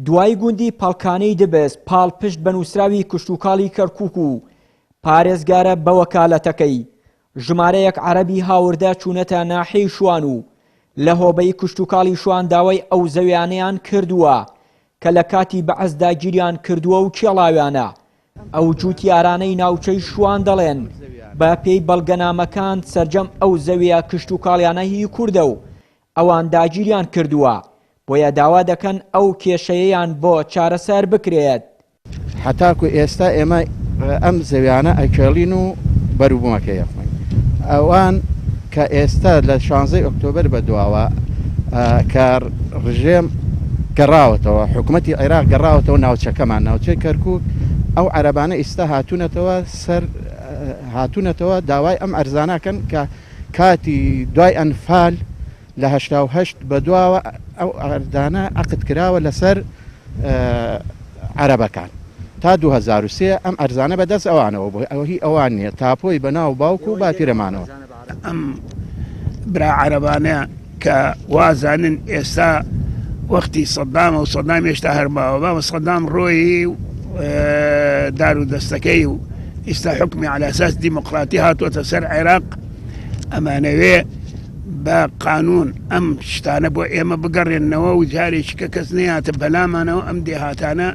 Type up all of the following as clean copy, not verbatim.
دوای گوندی پاڵکانەی دەبست پاڵپشت بە نووسراوی کشتوکاڵی کەرکووک و پارێزگارە بە وەکالەتەکەی ژمارەیەک عەرەبی هاوردە چوونەتە ناحیەی شوان و لە هۆبەی کشتوکاڵی شوان داوای ئەو زەویانەیان کردووە کە لە کاتی بەعەز داگیریان کردووە و کێڵاویانە. ئەو جووتیارانەی ناوچەی شوان دەڵێن بە پێی بەڵگەنامەکان سەرجەم ئەو زەویە کشتوکاڵیانە هی کووردە و ئەوان داگیریان کردووە بۆیە داوا دەکەن ئەو کێشەیەیان بۆ چارەسەر بکرێت. هەتاکو ئێستا ئێمە ئەم زەویانە ئەکێڵین و بەروبوومەکەی یەخمەین ئەوان کە ئێستا لە 16 ئۆکتۆبەر بەدواوە کە ڕژێم گەڕاوەتەوە حکوومەتی عێراق گەڕاوەتەوە ناوچەکەمان ناوچەی کەرکووک ئەو عەرەبانە ئێستا هاتوونەتەوە داوای ئەم ئەرزانەکەن کە کاتی دوای ئەنفال لە 88 بەدواوە ئەو ئەردانە عەقد کراوە لەسەر عەرەبەکان تا 2003 ئەم ئەرزانە بەدەست ئەوانەوە بوو ئەوە هی ئەوان نییە تاپۆی بەناو باوکو و باپیرەمانەوە. ئەم برا عەرەبانە کە وازانن ئێستا وەختی سەدامە و سەدام هێشتا هەرماوە بەمە سەدام ڕۆیی دار و دەستەکەی و ئێستا حکمی على ئەساس دیموقراتی هاتووەتە سەر عێراق ئەمانەوێ بە قانون ئەم شتانە بۆ ئێمە بگەڕێنەوە و جارێکی کە کەس نەهاتە بەلامانەوە ئەم دێهاتانە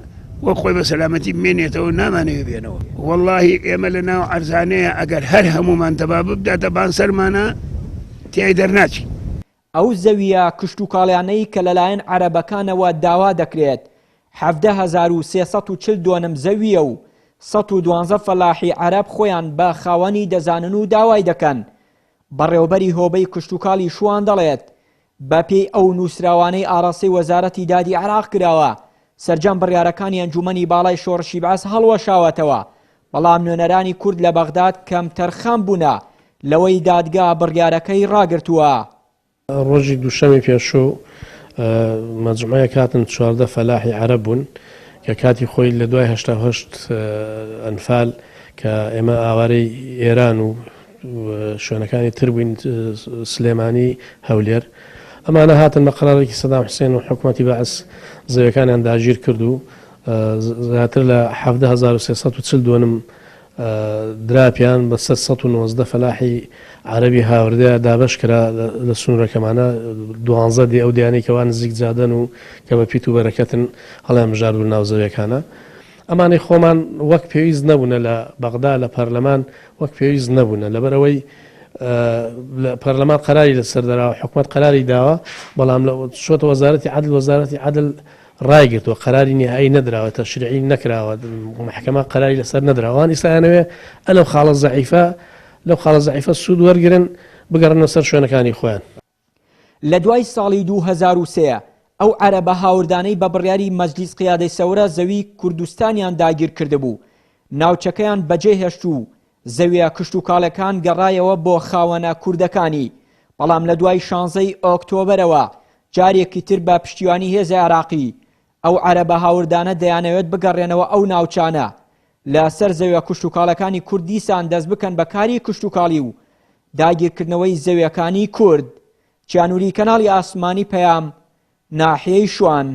وە خۆی بە سەلامەتی بمێنێتەوە نامانەوێ بێنەوە. وەڵڵاهی ئێمە لە ناو عەرزانەیە ئەگەر هەر هەمومان تەبا ببداتە بانسەرمانە تیای دەرناچی. ئەو زەویە کشتوکاڵیانەی کە لەلایەن عەرەبەکانەوە داوا دەکرێت 17,342 زەویە و 112 فەلاحی عەرەب خۆیان بە خاوەنی دەزانن و داوای دەکەن. بەڕێوەبەری هۆبەی کشتوکاڵی شوان دەڵێت بە پێی ئەو نووسراوانەی ئاڕاستەی وەزارەتی دادی عێراق کراوە سەرجەم بڕیارەکانی ئەنجومەنی باڵای شۆڕشی بەعەس هەڵوەشاوەتەوە بەڵام نوێنەرانی کورد لە بەغداد کەمتەرخەم بوونە لەوەی دادگا بڕیارەکەی ڕاگرتووە. ڕۆژی دووشەمەی پێشوو مەجموعەیەک هاتن 14 فەلاحی عەرەب بوون کە کاتی خۆی لە دوای 88 ئەنفال کە ئێمە ئاوارەی ئێران و شوێنەکانی تر بووین سلێمانی هەولێر ئەمانە هاتن بە قەرارێکی سەدام حوسێن و حکوومەتی بەعەس زەویەکانیان داگیر کرد و زیاتر لە 17,342 دراپیان بە 190 فەلاحی عەرەبی هاوردەیە دابەش کرا لە سنوورەکەمانە 12 ئەو دیانەی کەوان نزیک جادەن و کە بە پیت و بەرەکەتن هەڵیان بژاردوو ناو زەویەکانە. ئەمانەی خۆمان وەک پێویست نەبوونە لە بەغدا لە پەرلەمان وەک پێویست نەبوونە لەبەرەوەی پەرلەمان قەراری لەسەر دەراوە حکوومەت قەراری داوە بەڵام شۆتە وەزارەتی عەدل ڕایگرتووە قەراری نهایی نەدراوە تەشریعی نەکراوە محکەمە قەراری لەسەر نەدراوان ئیسایانەوێ لەو خاڵە زەعیفە سوود وەرگرن بگەڕنە سەر شوێنەکانی خۆیان. لە دوای ساڵی 2003 ئەو عەرەبە هاوردانەی بە بڕیاری مەجلیس قیادەی سەورە زەوی کوردستانیان داگیر کردبوو ناوچەکەیان بەجێ هێشت و زەویە کشتوکاڵەکان گەڕایەوە بۆ خاوەنە کوردەکانی بەڵام لە دوای 16 ئۆکتۆبەرەوە جارێکی تر بە پشتیوانی هێزی عێراقی ئەو عەرەبە هاوردانە دەیانەوێت بگەڕێنەوە ئەو ناوچانە لە سەر زەویە کشتوکاڵەکانی کوردیسان دەست بکەن بە کاری کشتوکاڵی و داگیرکردنەوەی زەویەکانی کورد. چیانووری کەناڵی ئاسمانی پەیام ناحیەی شوان.